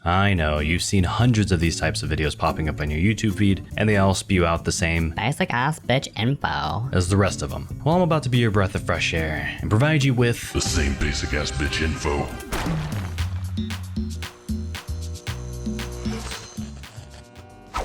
I know, you've seen hundreds of these types of videos popping up on your YouTube feed, and they all spew out the same basic ass bitch info as the rest of them. Well, I'm about to be your breath of fresh air and provide you with the same basic ass bitch info.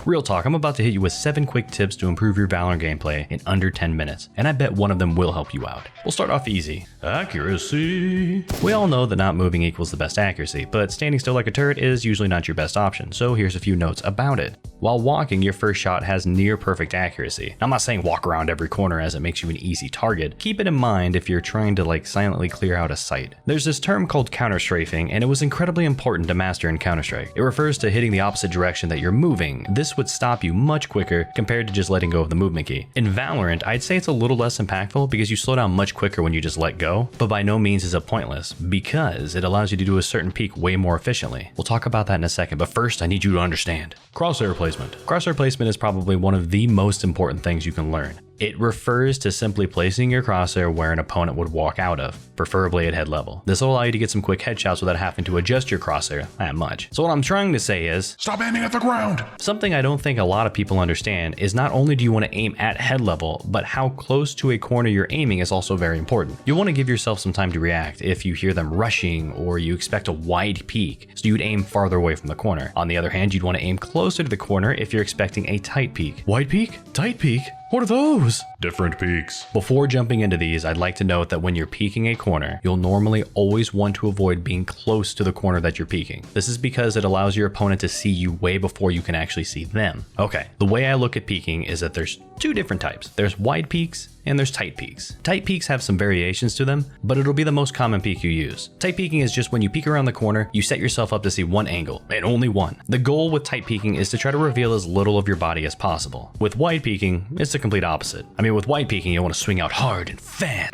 Real talk, I'm about to hit you with 7 quick tips to improve your Valorant gameplay in under 10 minutes, and I bet one of them will help you out. We'll start off easy. Accuracy. We all know that not moving equals the best accuracy, but standing still like a turret is usually not your best option, so here's a few notes about it. While walking, your first shot has near perfect accuracy. I'm not saying walk around every corner as it makes you an easy target. Keep it in mind if you're trying to silently clear out a site. There's this term called counter-strafing, and it was incredibly important to master in Counter-Strike. It refers to hitting the opposite direction that you're moving. This would stop you much quicker compared to just letting go of the movement key. In Valorant, I'd say it's a little less impactful because you slow down much quicker when you just let go, but by no means is it pointless because it allows you to do a certain peak way more efficiently. We'll talk about that in a second, but first I need you to understand. Crosshair placement. Crosshair placement is probably one of the most important things you can learn. It refers to simply placing your crosshair where an opponent would walk out of, preferably at head level. This will allow you to get some quick headshots without having to adjust your crosshair that much. So what I'm trying to say is, stop aiming at the ground! Something I don't think a lot of people understand is not only do you want to aim at head level, but how close to a corner you're aiming is also very important. You'll want to give yourself some time to react if you hear them rushing or you expect a wide peak, so you'd aim farther away from the corner. On the other hand, you'd want to aim closer to the corner if you're expecting a tight peak. Wide peak? Tight peak? What are those? Different peaks. Before jumping into these, I'd like to note that when you're peeking a corner, you'll normally always want to avoid being close to the corner that you're peeking. This is because it allows your opponent to see you way before you can actually see them. Okay, the way I look at peeking is that there's 2 different types. There's wide peaks and there's tight peaks. Tight peaks have some variations to them, but it'll be the most common peak you use. Tight peeking is just when you peek around the corner, you set yourself up to see one angle, and only one. The goal with tight peeking is to try to reveal as little of your body as possible. With wide peeking, it's the complete opposite. I mean, with wide peeking, you want to swing out hard and fast.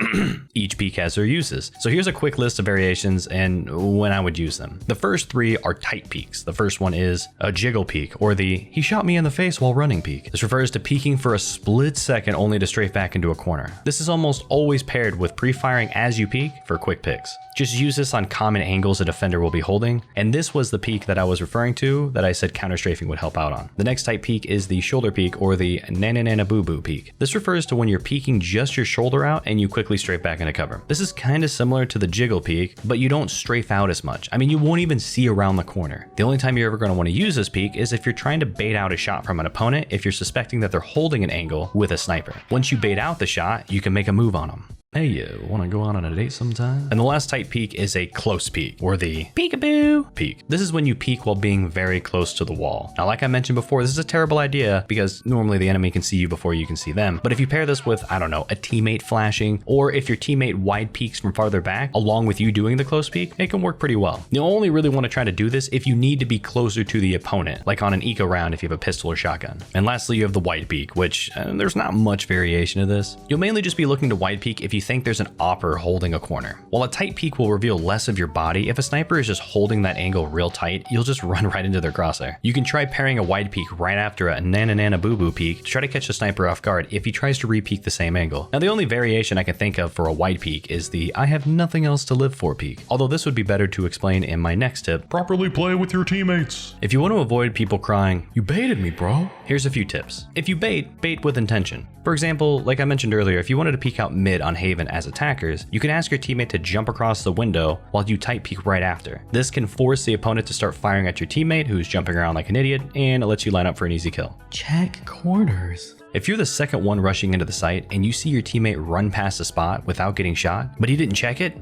Each peak has their uses. So here's a quick list of variations and when I would use them. The first 3 are tight peaks. The first one is a jiggle peek, or the he shot me in the face while running peek. This refers to peeking for a split second only to strafe back into a corner. This is almost always paired with pre-firing as you peek for quick picks. Just use this on common angles a defender will be holding, and this was the peak that I was referring to that I said counter-strafing would help out on. The next type peak is the shoulder peek, or the na-na-na-na-boo-boo peek. This refers to when you're peeking just your shoulder out and you quickly strafe back into cover. This is kind of similar to the jiggle peek, but you don't strafe out as much. I mean, you won't even see around the corner. The only time you're ever going to want to use this peek is if you're trying to bait out a shot from an opponent if you're suspecting that they're holding an angle with a sniper. Once you bait out the shot, you can make a move on them. Hey, you want to go out on a date sometime? And the last tight peek is a close peek, or the peekaboo peek. This is when you peek while being very close to the wall. Now, like I mentioned before, this is a terrible idea because normally the enemy can see you before you can see them. But if you pair this with, I don't know, a teammate flashing, or if your teammate wide peeks from farther back, along with you doing the close peek, it can work pretty well. You'll only really want to try to do this if you need to be closer to the opponent, like on an eco round if you have a pistol or shotgun. And lastly, you have the wide peek, which there's not much variation of this. You'll mainly just be looking to wide peek if you think there's an opper holding a corner. While a tight peek will reveal less of your body, if a sniper is just holding that angle real tight, you'll just run right into their crosshair. You can try pairing a wide peek right after a na-na-na-na-boo-boo peek to try to catch the sniper off guard if he tries to re-peek the same angle. Now, the only variation I can think of for a wide peek is the I have nothing else to live for peek, although this would be better to explain in my next tip. Properly play with your teammates. If you want to avoid people crying, "You baited me, bro," here's a few tips. If you bait with intention. For example, like I mentioned earlier, if you wanted to peek out mid on Haven as attackers, you can ask your teammate to jump across the window while you tight peek right after. This can force the opponent to start firing at your teammate who's jumping around like an idiot, and it lets you line up for an easy kill. Check corners. If you're the second one rushing into the site and you see your teammate run past the spot without getting shot, but he didn't check it.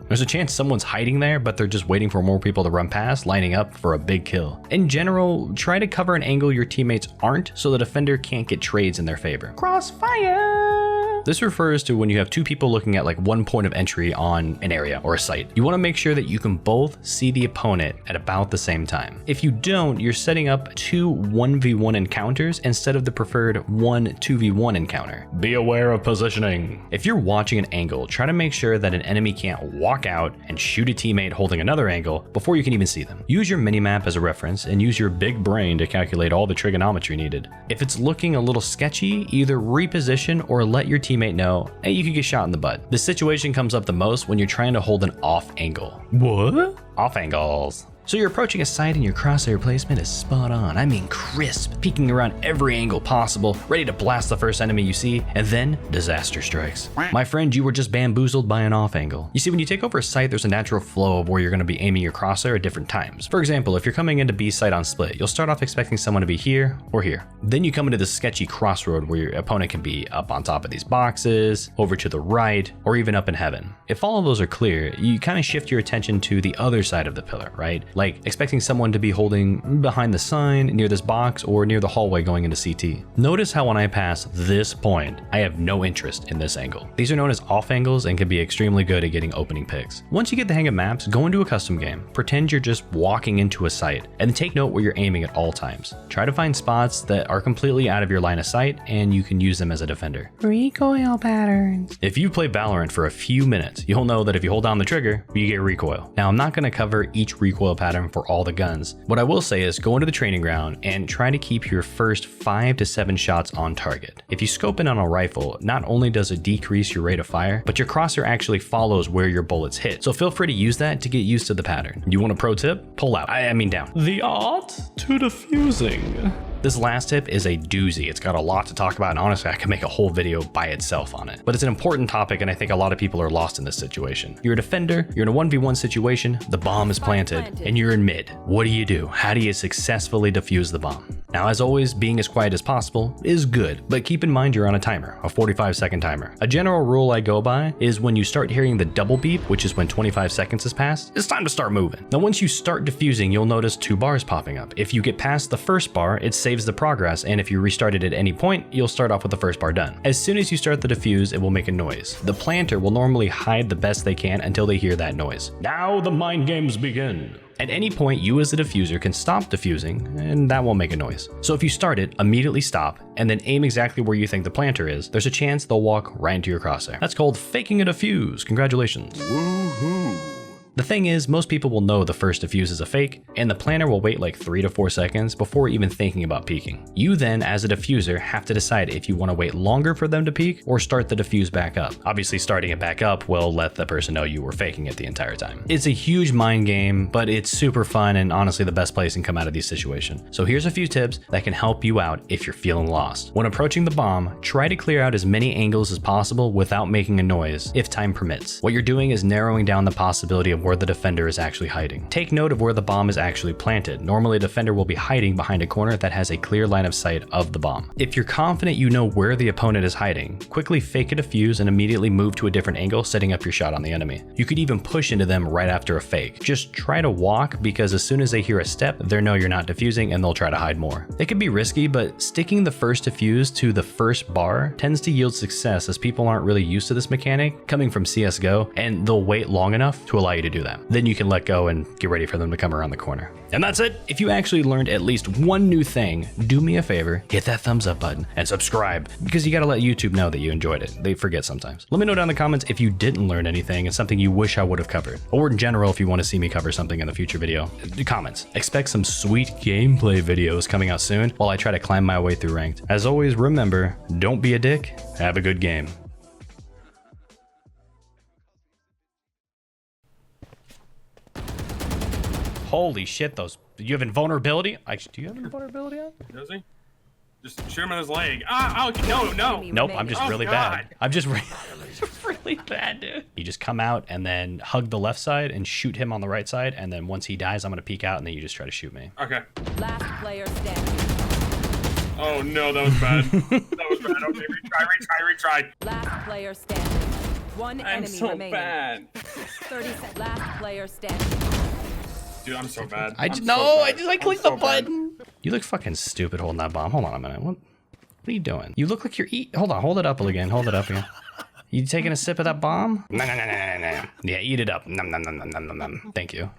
There's a chance someone's hiding there, but they're just waiting for more people to run past, lining up for a big kill. In general, try to cover an angle your teammates aren't so the defender can't get trades in their favor. Crossfire! This refers to when you have 2 people looking at like one point of entry on an area or a site. You want to make sure that you can both see the opponent at about the same time. If you don't, you're setting up 2 1v1 encounters instead of the preferred 1 2v1 encounter. Be aware of positioning. If you're watching an angle, try to make sure that an enemy can't walk out and shoot a teammate holding another angle before you can even see them. Use your minimap as a reference and use your big brain to calculate all the trigonometry needed. If it's looking a little sketchy, either reposition or let your teammate know, hey, you could get shot in the butt. This situation comes up the most when you're trying to hold an off angle. What? Off angles. So you're approaching a site and your crosshair placement is spot on. I mean crisp, peeking around every angle possible, ready to blast the first enemy you see, and then disaster strikes. My friend, you were just bamboozled by an off angle. You see, when you take over a site, there's a natural flow of where you're going to be aiming your crosshair at different times. For example, if you're coming into B site on split, you'll start off expecting someone to be here or here. Then you come into this sketchy crossroad where your opponent can be up on top of these boxes, over to the right, or even up in heaven. If all of those are clear, you kind of shift your attention to the other side of the pillar, right? Like expecting someone to be holding behind the sign, near this box, or near the hallway going into CT. Notice how when I pass this point, I have no interest in this angle. These are known as off angles and can be extremely good at getting opening picks. Once you get the hang of maps, go into a custom game. Pretend you're just walking into a site, and then take note where you're aiming at all times. Try to find spots that are completely out of your line of sight, and you can use them as a defender. Recoil patterns. If you play Valorant for a few minutes, you'll know that if you hold down the trigger, you get recoil. Now, I'm not going to cover each recoil pattern for all the guns. What I will say is go into the training ground and try to keep your first 5 to 7 shots on target. If you scope in on a rifle, not only does it decrease your rate of fire, but your crosshair actually follows where your bullets hit. So feel free to use that to get used to the pattern. You want a pro tip? Pull out. I mean down. The art to defusing. This last tip is a doozy. It's got a lot to talk about, and honestly, I could make a whole video by itself on it. But it's an important topic, and I think a lot of people are lost in this situation. You're a defender, you're in a 1v1 situation, the bomb is planted, and you're in mid. What do? How do you successfully defuse the bomb? Now, as always, being as quiet as possible is good, but keep in mind you're on a timer, a 45-second timer. A general rule I go by is when you start hearing the double beep, which is when 25 seconds has passed, it's time to start moving. Now, once you start defusing, you'll notice 2 bars popping up. If you get past the first bar, it saves the progress, and if you restart it at any point, you'll start off with the first bar done. As soon as you start the defuse, it will make a noise. The planter will normally hide the best they can until they hear that noise. Now the mind games begin. At any point, you as the diffuser can stop diffusing, and that won't make a noise. So if you start it, immediately stop, and then aim exactly where you think the planter is, there's a chance they'll walk right into your crosshair. That's called faking a diffuse. Congratulations. Woohoo! The thing is, most people will know the first defuse is a fake, and the planner will wait like 3 to 4 seconds before even thinking about peeking. You then, as a diffuser, have to decide if you want to wait longer for them to peek or start the defuse back up. Obviously, starting it back up will let the person know you were faking it the entire time. It's a huge mind game, but it's super fun and honestly the best place can come out of these situations. So here's a few tips that can help you out if you're feeling lost. When approaching the bomb, try to clear out as many angles as possible without making a noise, if time permits. What you're doing is narrowing down the possibility of where the defender is actually hiding. Take note of where the bomb is actually planted. Normally, a defender will be hiding behind a corner that has a clear line of sight of the bomb. If you're confident you know where the opponent is hiding, quickly fake a defuse and immediately move to a different angle, setting up your shot on the enemy. You could even push into them right after a fake. Just try to walk, because as soon as they hear a step, they know you're not defusing and they'll try to hide more. It can be risky, but sticking the first defuse to the first bar tends to yield success, as people aren't really used to this mechanic coming from CSGO, and they'll wait long enough to allow you to do that. Then you can let go and get ready for them to come around the corner. And that's it. If you actually learned at least one new thing, do me a favor, hit that thumbs up button and subscribe, because you gotta let YouTube know that you enjoyed it. They forget sometimes. Let me know down in the comments if you didn't learn anything and something you wish I would have covered. Or in general, if you want to see me cover something in a future video. Comments. Expect some sweet gameplay videos coming out soon while I try to climb my way through ranked. As always, remember, don't be a dick, have a good game. Holy shit, those... You have invulnerability? Do you have invulnerability on? Does he? Just shoot him in his leg. Ah, oh, no. Nope, I'm just really bad. I'm just really bad, dude. You just come out and then hug the left side and shoot him on the right side, and then once he dies, I'm gonna peek out, and then you just try to shoot me. Okay. Last player standing. Oh no, that was bad. That was bad. Okay, retry. Last player standing. One I'm enemy so remaining. bad. 30 seconds. Last player standing. Dude, I'm so bad. I clicked the button. You look fucking stupid holding that bomb. Hold on a minute. What are you doing? You look like you're Hold on, hold it up again. Hold it up again. You taking a sip of that bomb? No. Yeah, eat it up. Nom nom nom nom nom nom. Thank you.